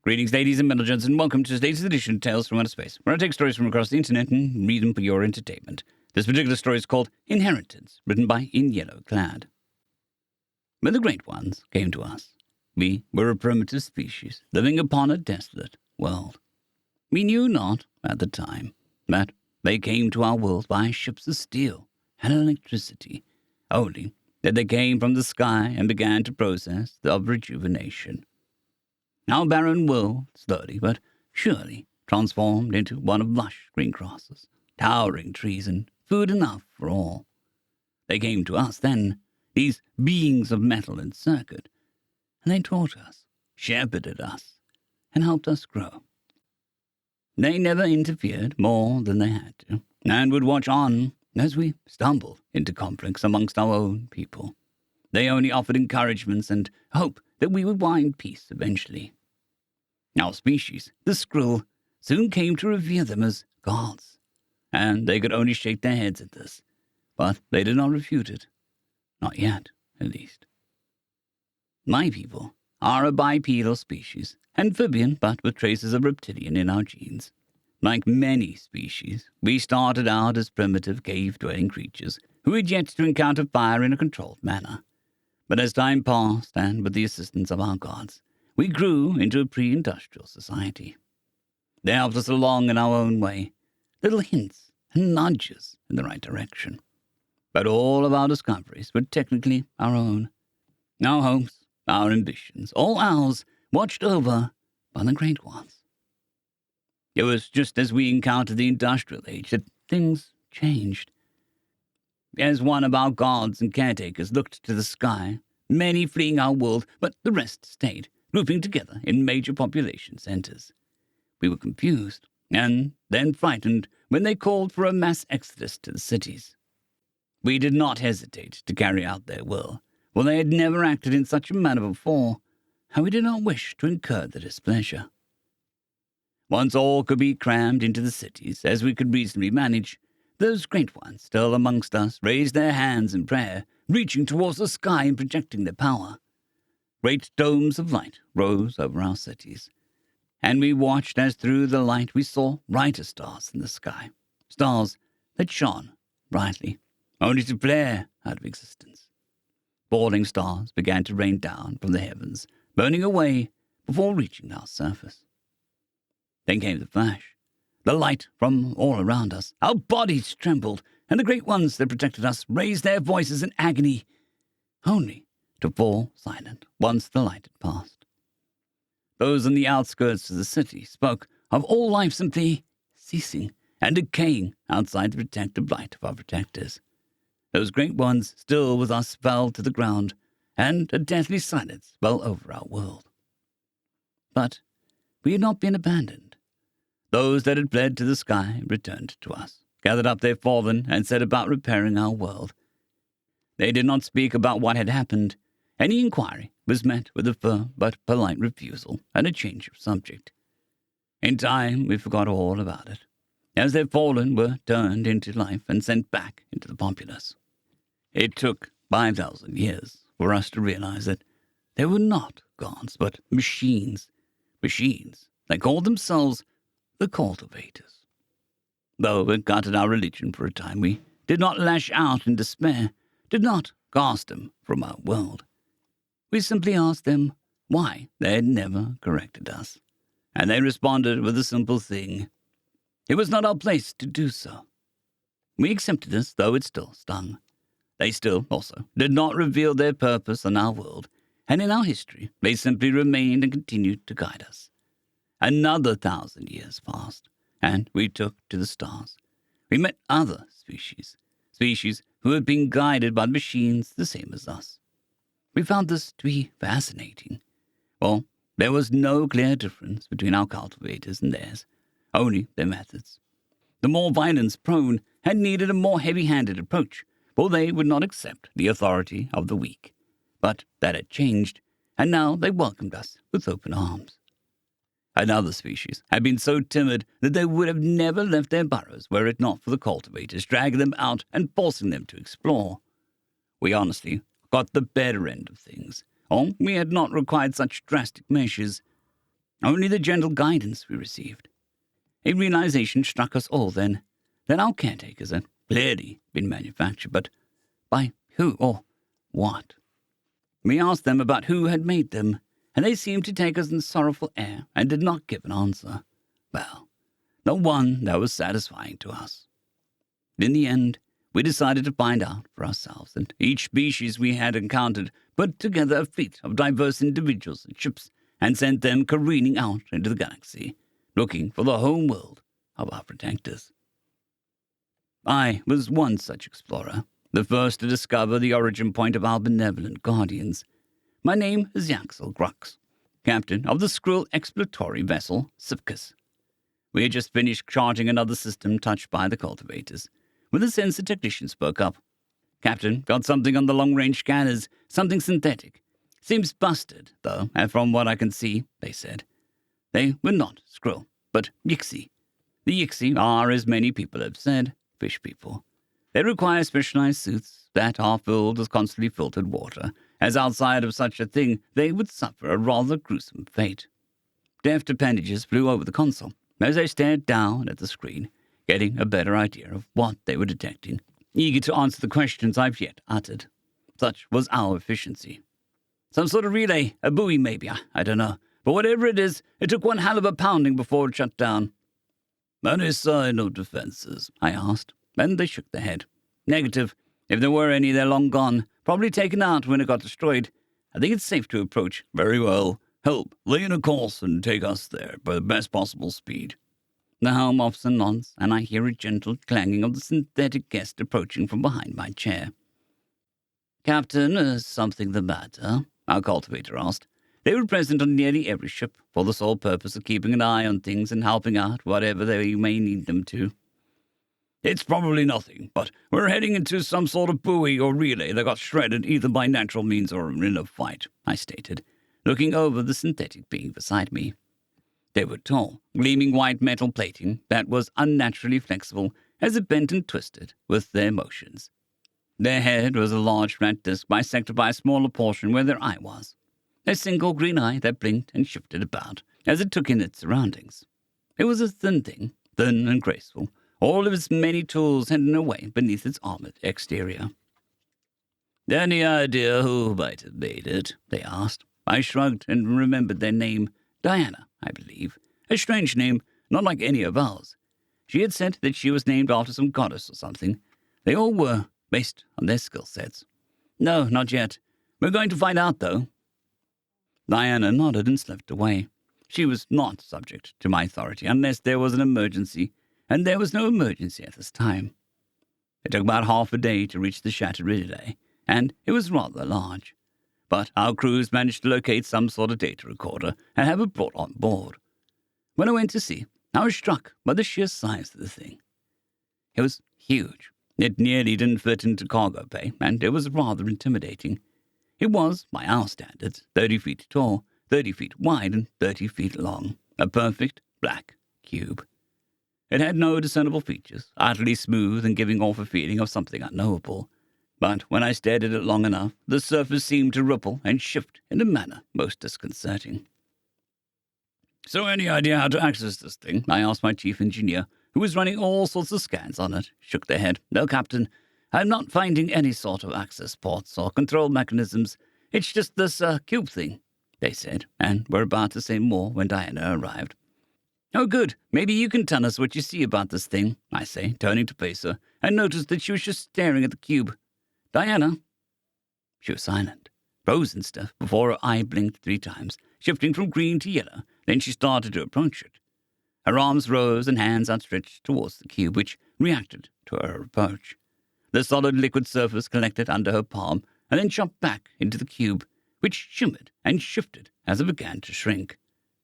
Greetings, ladies and gentlemen, and welcome to today's edition of Tales from Outer Space, where I take stories from across the internet and read them for your entertainment. This particular story is called Inheritance, written by In Yellow Clad. When the Great Ones came to us, we were a primitive species living upon a desolate world. We knew not, at the time, that they came to our world by ships of steel and electricity, only that they came from the sky and began to process of rejuvenation. Our barren world, slowly but surely, transformed into one of lush green grasses, towering trees, and food enough for all. They came to us then, these beings of metal and circuit, and they taught us, shepherded us, and helped us grow. They never interfered more than they had to, and would watch on as we stumbled into conflicts amongst our own people. They only offered encouragements and hope that we would find peace eventually. Our species, the Skrill, soon came to revere them as gods, and they could only shake their heads at this, but they did not refute it. Not yet, at least. My people are a bipedal species, amphibian but with traces of reptilian in our genes. Like many species, we started out as primitive cave-dwelling creatures who had yet to encounter fire in a controlled manner. But as time passed, and with the assistance of our gods, we grew into a pre-industrial society. They helped us along in our own way, little hints and nudges in the right direction. But all of our discoveries were technically our own. Our hopes, our ambitions, all ours, watched over by the Great Ones. It was just as we encountered the Industrial Age that things changed. As one of our gods and caretakers looked to the sky, many fleeing our world, but the rest stayed, grouping together in major population centers. We were confused, and then frightened when they called for a mass exodus to the cities. We did not hesitate to carry out their will, for they had never acted in such a manner before, and we did not wish to incur their displeasure. Once all could be crammed into the cities, as we could reasonably manage, those Great Ones still amongst us raised their hands in prayer, reaching towards the sky and projecting their power. Great domes of light rose over our cities, and we watched as through the light we saw brighter stars in the sky, stars that shone brightly, only to flare out of existence. Falling stars began to rain down from the heavens, burning away before reaching our surface. Then came the flash, the light from all around us. Our bodies trembled, and the Great Ones that protected us raised their voices in agony, only to fall silent once the light had passed. Those on the outskirts of the city spoke of all life simply ceasing and decaying outside the protective light of our protectors. Those Great Ones still with us fell to the ground, and a deathly silence fell over our world. But we had not been abandoned. Those that had fled to the sky returned to us, gathered up their fallen, and set about repairing our world. They did not speak about what had happened. Any inquiry was met with a firm but polite refusal and a change of subject. In time, we forgot all about it, as their fallen were turned into life and sent back into the populace. It took 5,000 years for us to realize that they were not gods, but machines that called themselves the cultivators. Though it gutted our religion for a time, we did not lash out in despair, did not cast them from our world. We simply asked them why they had never corrected us, and they responded with a simple thing. It was not our place to do so. We accepted this, though it still stung. They still, also, did not reveal their purpose on our world, and in our history they simply remained and continued to guide us. Another 1,000 years passed, and we took to the stars. We met other species who had been guided by machines the same as us. We found this to be fascinating. Well, there was no clear difference between our cultivators and theirs, only their methods. The more violence-prone had needed a more heavy-handed approach, for they would not accept the authority of the weak. But that had changed, and now they welcomed us with open arms. Another species had been so timid that they would have never left their burrows were it not for the cultivators dragging them out and forcing them to explore. We honestly got the better end of things, or we had not required such drastic measures. only the gentle guidance we received. A realization struck us all then, that our caretakers had clearly been manufactured, but by who or what? We asked them about who had made them, and they seemed to take us in sorrowful air and did not give an answer. Well, not one that was satisfying to us. In the end, we decided to find out for ourselves, and each species we had encountered put together a fleet of diverse individuals and ships and sent them careening out into the galaxy, looking for the home world of our protectors. I was one such explorer, the first to discover the origin point of our benevolent guardians. My name is Yaxel Grux, captain of the Skrull exploratory vessel Sipkus. We had just finished charting another system touched by the cultivators, when the sensor technician spoke up. Captain, got something on the long-range scanners, something synthetic. Seems busted, though, and from what I can see, they said. They were not Skrull, but Yixi. The Yixi are, as many people have said, fish people. They require specialized suits that are filled with constantly filtered water, as outside of such a thing they would suffer a rather gruesome fate. Deft appendages flew over the console as I stared down at the screen, getting a better idea of what they were detecting, eager to answer the questions I've yet uttered. Such was our efficiency. Some sort of relay, a buoy maybe, I don't know. But whatever it is, it took one hell of a pounding before it shut down. Any sign of defenses? I asked, and they shook their head. Negative. If there were any, they're long gone, probably taken out when it got destroyed. I think it's safe to approach. Very well. Help, lay in a course and take us there by the best possible speed. The helm offs and nods, and I hear a gentle clanging of the synthetic guest approaching from behind my chair. Captain, is something the matter? Our cultivator asked. They were present on nearly every ship, for the sole purpose of keeping an eye on things and helping out whatever they may need them to. It's probably nothing, but we're heading into some sort of buoy or relay that got shredded either by natural means or in a fight, I stated, looking over the synthetic being beside me. They were tall, gleaming white metal plating that was unnaturally flexible as it bent and twisted with their motions. Their head was a large flat disc bisected by a smaller portion where their eye was. A single green eye that blinked and shifted about as it took in its surroundings. It was a thin thing, thin and graceful, all of its many tools hidden away beneath its armored exterior. Any idea who might have made it? They asked. I shrugged and remembered their name. Diana, I believe. A strange name, not like any of ours. She had said that she was named after some goddess or something. They all were, based on their skill sets. No, not yet. We're going to find out, though. Diana nodded and slipped away. She was not subject to my authority unless there was an emergency, and there was no emergency at this time. It took about half a day to reach the shattered relay, and it was rather large. But our crews managed to locate some sort of data recorder and have it brought on board. When I went to see, I was struck by the sheer size of the thing. It was huge. It nearly didn't fit into cargo bay, and it was rather intimidating. It was, by our standards, 30 feet tall, 30 feet wide, and 30 feet long. A perfect black cube. It had no discernible features, utterly smooth and giving off a feeling of something unknowable. But when I stared at it long enough, the surface seemed to ripple and shift in a manner most disconcerting. So any idea how to access this thing? I asked my chief engineer, who was running all sorts of scans on it. Shook their head. No, Captain. I'm not finding any sort of access ports or control mechanisms. It's just this cube thing, they said, and were about to say more when Diana arrived. Oh, good. Maybe you can tell us what you see about this thing, I say, turning to face her, and noticed that she was just staring at the cube. Diana. She was silent, frozen stiff, before her eye blinked 3 times, shifting from green to yellow. Then she started to approach it. Her arms rose and hands outstretched towards the cube, which reacted to her approach. The solid liquid surface collected under her palm and then shot back into the cube, which shimmered and shifted as it began to shrink.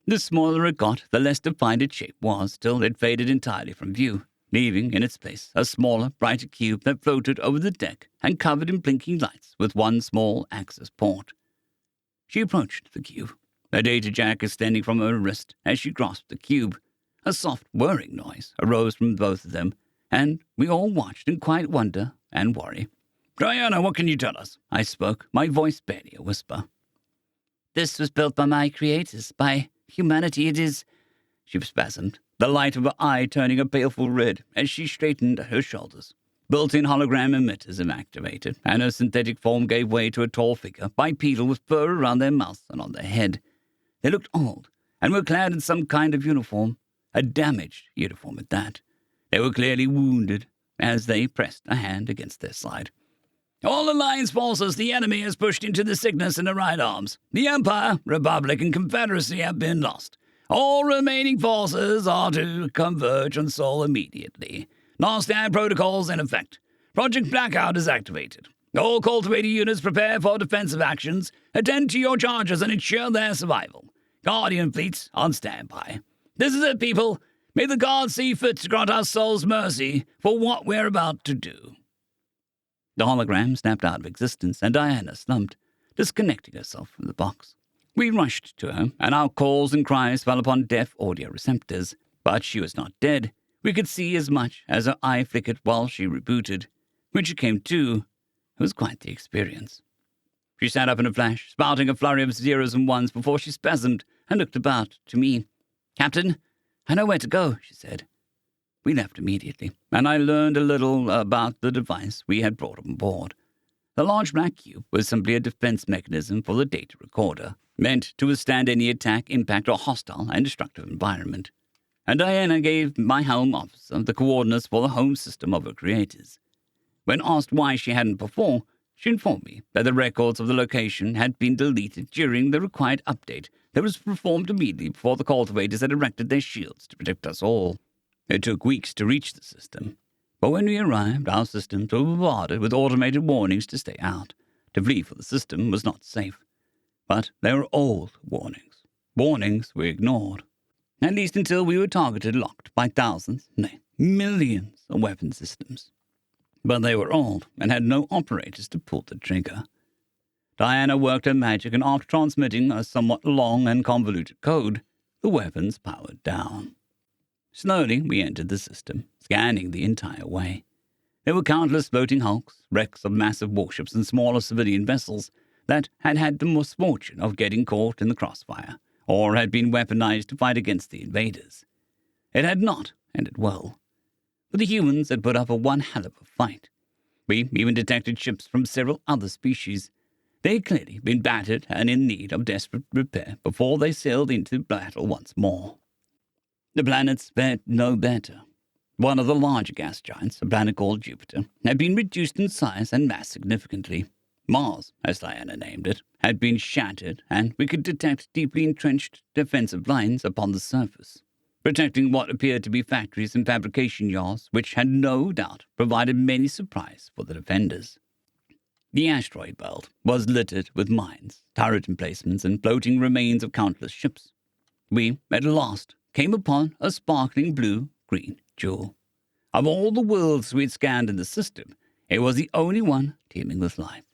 The smaller it got, the less defined its shape was, till it faded entirely from view, leaving in its place a smaller, brighter cube that floated over the deck and covered in blinking lights with one small access port. She approached the cube, a data jack extending from her wrist as she grasped the cube. A soft whirring noise arose from both of them, and we all watched in quiet wonder and worry. Diana, what can you tell us? I spoke, my voice barely a whisper. This was built by my creators, by humanity it is," she spasmed, the light of her eye turning a baleful red as she straightened her shoulders. Built-in hologram emitters have activated, and her synthetic form gave way to a tall figure, bipedal with fur around their mouths and on their head. They looked old, and were clad in some kind of uniform, a damaged uniform at that. They were clearly wounded as they pressed a hand against their side. "All Alliance forces the enemy has pushed into the Cygnus in the right arms. The Empire, Republic, and Confederacy have been lost. All remaining forces are to converge on Sol immediately. Narstand protocols in effect. Project Blackout is activated. All cultivated units prepare for defensive actions, attend to your charges, and ensure their survival. Guardian fleets on standby. This is it, people. May the gods see fit to grant our souls mercy for what we're about to do." The hologram snapped out of existence, and Diana slumped, disconnecting herself from the box. We rushed to her, and our calls and cries fell upon deaf audio receptors. But she was not dead. We could see as much as her eye flickered while she rebooted. When she came to, it was quite the experience. She sat up in a flash, spouting a flurry of zeros and ones before she spasmed and looked about to me. "Captain, I know where to go," she said. We left immediately, and I learned a little about the device we had brought on board. The large black cube was simply a defense mechanism for the data recorder, meant to withstand any attack, impact, or hostile and destructive environment. And Diana gave my home officer the coordinates for the home system of her creators. When asked why she hadn't before, she informed me that the records of the location had been deleted during the required update that was performed immediately before the cultivators had erected their shields to protect us all. It took weeks to reach the system, but when we arrived, our systems were bombarded with automated warnings to stay out. To flee for the system was not safe. But they were old warnings. Warnings we ignored. At least until we were targeted, locked by thousands, nay, millions of weapon systems. But they were old and had no operators to pull the trigger. Diana worked her magic, and after transmitting a somewhat long and convoluted code, the weapons powered down. Slowly, we entered the system, scanning the entire way. There were countless floating hulks, wrecks of massive warships, and smaller civilian vessels that had had the misfortune of getting caught in the crossfire, or had been weaponized to fight against the invaders. It had not ended well, but the humans had put up one hell of a fight. We even detected ships from several other species. They had clearly been battered and in need of desperate repair before they sailed into battle once more. The planets fared no better. One of the larger gas giants, a planet called Jupiter, had been reduced in size and mass significantly. Mars, as Diana named it, had been shattered, and we could detect deeply entrenched defensive lines upon the surface, protecting what appeared to be factories and fabrication yards, which had no doubt provided many supplies for the defenders. The asteroid belt was littered with mines, turret emplacements, and floating remains of countless ships. We, at last, came upon a sparkling blue-green jewel. Of all the worlds we had scanned in the system, it was the only one teeming with life.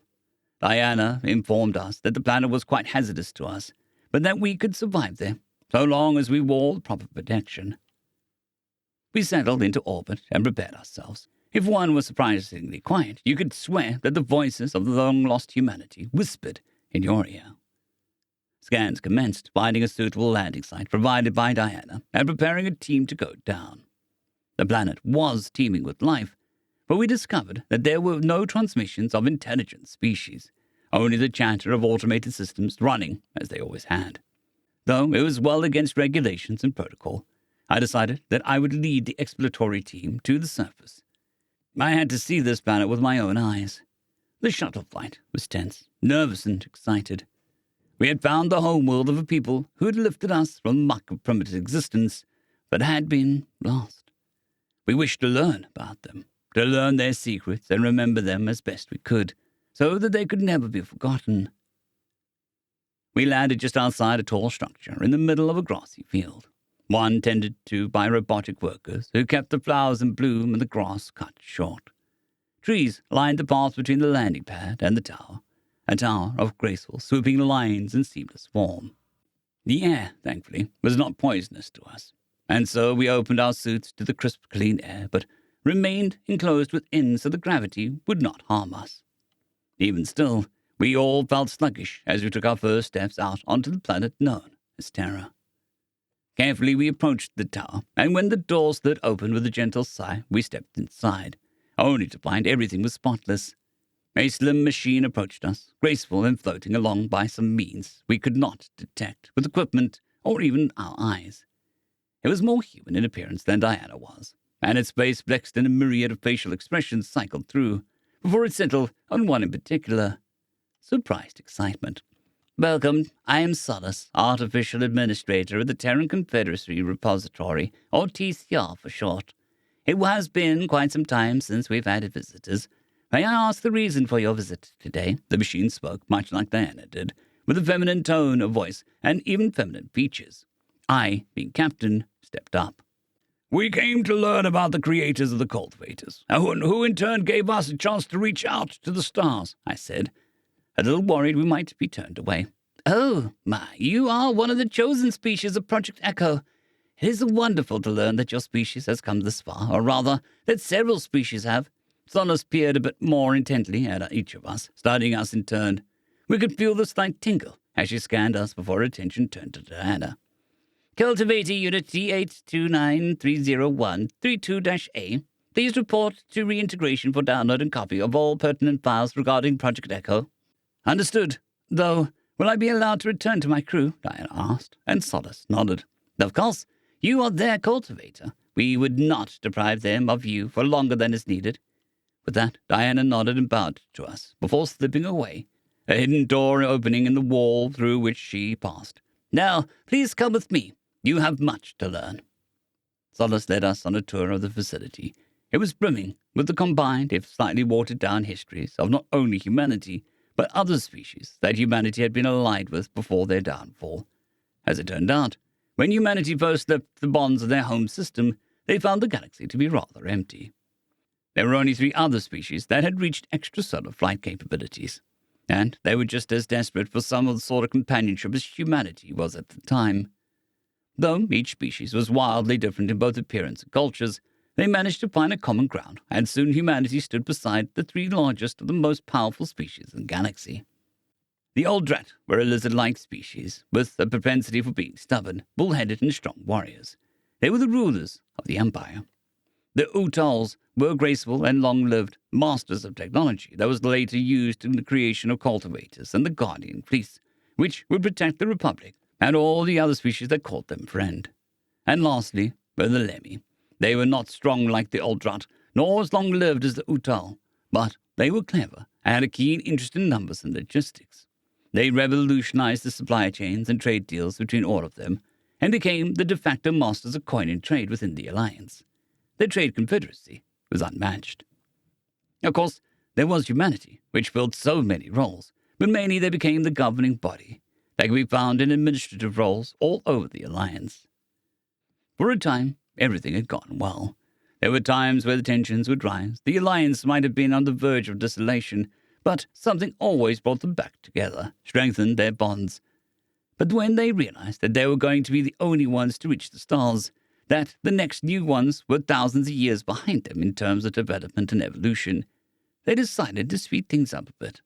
Diana informed us that the planet was quite hazardous to us, but that we could survive there, so long as we wore proper protection. We settled into orbit and prepared ourselves. If one was surprisingly quiet, you could swear that the voices of the long-lost humanity whispered in your ear. Scans commenced, finding a suitable landing site provided by Diana and preparing a team to go down. The planet was teeming with life, but we discovered that there were no transmissions of intelligent species, only the chatter of automated systems running as they always had. Though it was well against regulations and protocol, I decided that I would lead the exploratory team to the surface. I had to see this planet with my own eyes. The shuttle flight was tense, nervous, and excited. We had found the homeworld of a people who had lifted us from the muck of primitive existence, but had been lost. We wished to learn about them, to learn their secrets and remember them as best we could, so that they could never be forgotten. We landed just outside a tall structure in the middle of a grassy field, one tended to by robotic workers who kept the flowers in bloom and the grass cut short. Trees lined the path between the landing pad and the tower, a tower of graceful, swooping lines and seamless form. The air, thankfully, was not poisonous to us, and so we opened our suits to the crisp, clean air, but remained enclosed within so the gravity would not harm us. Even still, we all felt sluggish as we took our first steps out onto the planet known as Terra. Carefully we approached the tower, and when the door slid open with a gentle sigh, we stepped inside, only to find everything was spotless. A slim machine approached us, graceful and floating along by some means we could not detect with equipment or even our eyes. It was more human in appearance than Diana was, and its face flexed in a myriad of facial expressions cycled through, before it settled on one in particular. Surprised excitement. "Welcome, I am Solace, Artificial Administrator of the Terran Confederacy Repository, or TCR for short. It has been quite some time since we've had visitors. May I ask the reason for your visit today?" The machine spoke, much like Diana did, with a feminine tone of voice and even feminine features. I, being captain, stepped up. "We came to learn about the creators of the cultivators, who in turn gave us a chance to reach out to the stars," I said, a little worried we might be turned away. "Oh, my, you are one of the chosen species of Project Echo. It is wonderful to learn that your species has come this far, or rather, that several species have." Solace peered a bit more intently at each of us, studying us in turn. We could feel the slight tingle as she scanned us before her attention turned to Diana. "Cultivator Unit D82930132-A. Please report to reintegration for download and copy of all pertinent files regarding Project Echo." "Understood. Though, will I be allowed to return to my crew?" Diana asked, and Solace nodded. "Of course. You are their cultivator. We would not deprive them of you for longer than is needed." With that, Diana nodded and bowed to us, before slipping away, a hidden door opening in the wall through which she passed. "Now, please come with me. You have much to learn." Solace led us on a tour of the facility. It was brimming with the combined, if slightly watered-down histories of not only humanity, but other species that humanity had been allied with before their downfall. As it turned out, when humanity first left the bonds of their home system, they found the galaxy to be rather empty. There were only 3 other species that had reached extrasolar flight capabilities, and they were just as desperate for some of the sort of companionship as humanity was at the time. Though each species was wildly different in both appearance and cultures, they managed to find a common ground, and soon humanity stood beside the 3 largest of the most powerful species in the galaxy. The Aldrat were a lizard-like species, with a propensity for being stubborn, bull-headed, and strong warriors. They were the rulers of the Empire. The Utals were graceful and long-lived, masters of technology that was later used in the creation of cultivators and the Guardian Fleece, which would protect the Republic and all the other species that called them friend. And lastly were the Lemmy. They were not strong like the Aldrat, nor as long-lived as the Utal, but they were clever and had a keen interest in numbers and logistics. They revolutionized the supply chains and trade deals between all of them, and became the de facto masters of coin and trade within the Alliance. Their trade confederacy was unmatched. Of course, there was humanity, which filled so many roles, but mainly they became the governing body. They could be found in administrative roles all over the Alliance. For a time, everything had gone well. There were times where the tensions would rise. The Alliance might have been on the verge of desolation, but something always brought them back together, strengthened their bonds. But when they realized that they were going to be the only ones to reach the stars, that the next new ones were thousands of years behind them in terms of development and evolution, they decided to speed things up a bit.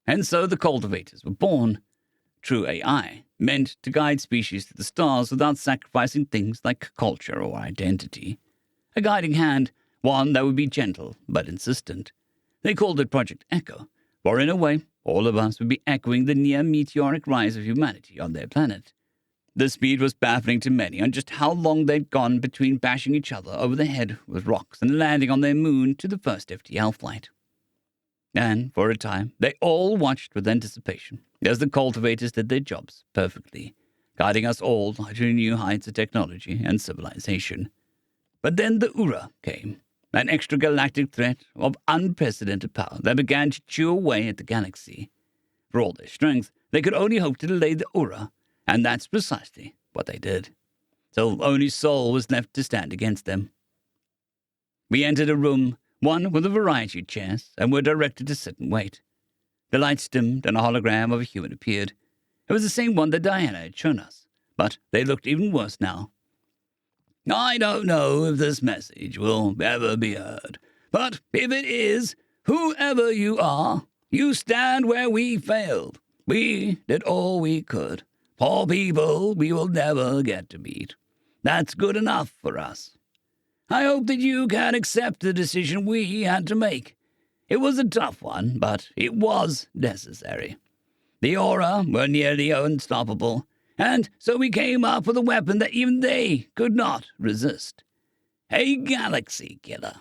And so the cultivators were born. True AI, meant to guide species to the stars without sacrificing things like culture or identity. A guiding hand, one that would be gentle but insistent. They called it Project Echo, for in a way, all of us would be echoing the near-meteoric rise of humanity on their planet. The speed was baffling to many on just how long they'd gone between bashing each other over the head with rocks and landing on their moon to the first FTL flight. And, for a time, they all watched with anticipation as the cultivators did their jobs perfectly, guiding us all to new heights of technology and civilization. But then the Ura came, an extragalactic threat of unprecedented power that began to chew away at the galaxy. For all their strength, they could only hope to delay the Ura, and that's precisely what they did. So only Sol was left to stand against them. We entered a room, one with a variety of chairs, and were directed to sit and wait. The lights dimmed, and a hologram of a human appeared. It was the same one that Diana had shown us, but they looked even worse now. "I don't know if this message will ever be heard, but if it is, whoever you are, you stand where we failed. We did all we could. Poor people we will never get to meet. That's good enough for us. I hope that you can accept the decision we had to make. It was a tough one, but it was necessary. The Aura were nearly unstoppable, and so we came up with a weapon that even they could not resist. A galaxy killer.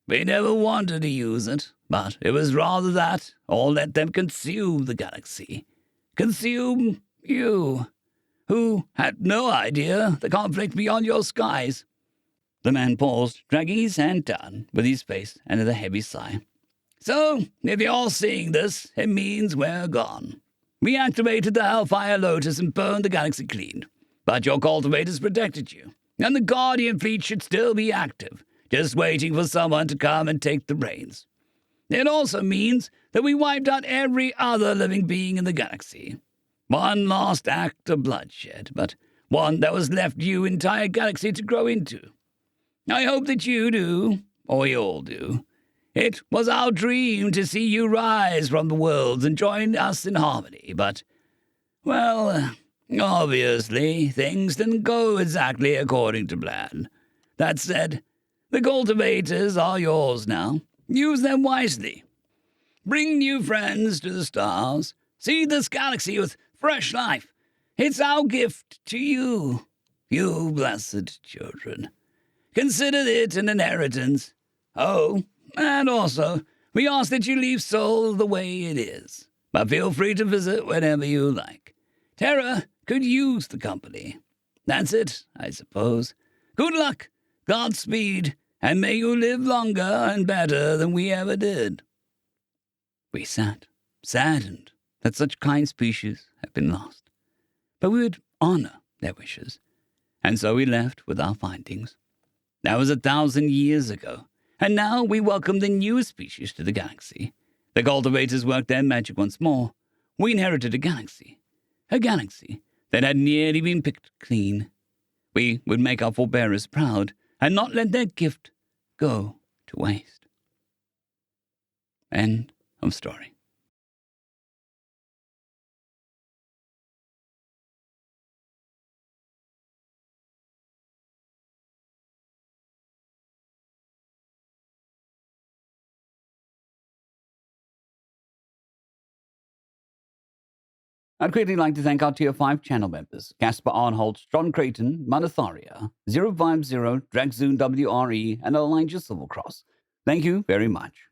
We never wanted to use it, but it was rather that, or let them consume the galaxy. Consume you, who had no idea the conflict beyond your skies. The man paused, dragging his hand down with his face and with a heavy sigh. So, if you're seeing this, it means we're gone. We activated the Hellfire Lotus and burned the galaxy clean. But your cultivators protected you, and the Guardian fleet should still be active, just waiting for someone to come and take the reins. It also means that we wiped out every other living being in the galaxy. One last act of bloodshed, but one that was left you entire galaxy to grow into. I hope that you do, or you all do. It was our dream to see you rise from the worlds and join us in harmony, but, well, obviously, things didn't go exactly according to plan. That said, the cultivators are yours now. Use them wisely. Bring new friends to the stars. Seed this galaxy with fresh life. It's our gift to you, you blessed children. Consider it an inheritance. Oh, and also, we ask that you leave Sol the way it is, but feel free to visit whenever you like. Terra could use the company. That's it, I suppose. Good luck, Godspeed, and may you live longer and better than we ever did. We sat, saddened that such kind species had been lost, but we would honor their wishes, and so we left with our findings. That was 1,000 years ago, and now we welcome the newest species to the galaxy. The cultivators worked their magic once more. We inherited a galaxy that had nearly been picked clean. We would make our forebearers proud and not let their gift go to waste. End of story. I'd quickly like to thank our Tier 5 channel members, Caspar Arnholt, John Creighton, Manatharia, 050, Dragzoon WRE, and Elijah Silvercross. Thank you very much.